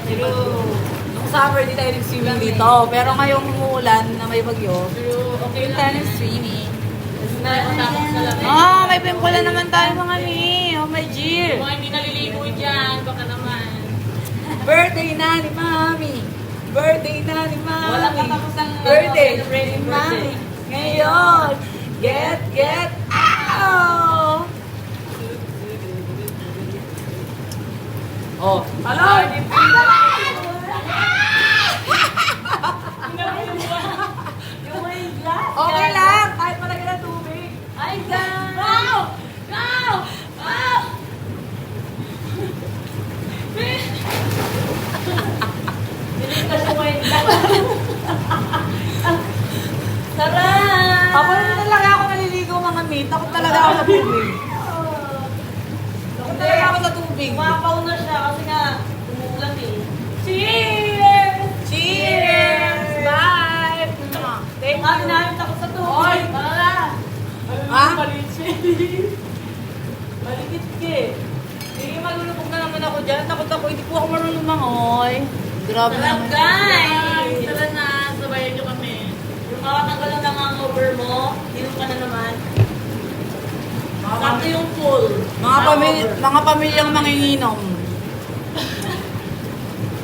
Pero, nung summer di tayo nag-swimming dito. Pero ngayong umuulan na may bagyo, Pero okay hindi lang. tayo nag-swimming. Kasi nakatapos na lang. May pimple naman tayo mga ni. Oh my dear. Mga hindi naliligo dyan, baka naman. Birthday na ni Mami. Birthday na ni Mami. Walang katapusan na Birthday celebrating ni birthday. Mami. Ngayon. Get out! Oh, hello! Yung may glass. Okay lang, kahit palagyan ng tubig. Ay, go! Go! Go! Niligtas yung wine glass. Sarap! Kapag na talaga ako naliligo mga mate, takot talaga ako sa tubig. Takot talaga ako sa tubig. Umapaw na siya kasi nga umuulan eh. Cheers! Cheers! Bye! Thank Ang you. namin takot sa tubig. Oy! Wala! Ha? Malikit ka eh. Sige, malulubog na naman ako dyan. Takot ako, hindi po ako marunong lumangoy. Grabe Sarap naman. guys! Tara na, sabayan nyo kami. Yung makatanggal lang ng hangover mo, hinom ka na naman. Sakto yung full. Mga pamilyang manginginom.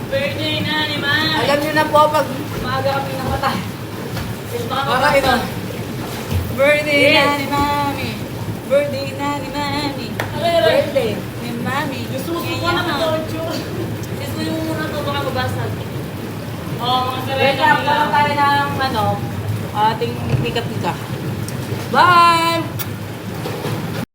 Birthday na ni Man. Alam niyo na po, pag maaga kami namatay. Para ito. Birthday Yes. na ni Mami. Birthday na ni Mami. Birthday ni Mami. Gusto ko na mag-audio. Gusto yung muna ito, baka mabasag. Oo, mga sarili Wait lang, parang tayo ng ating tika-tika. Bye!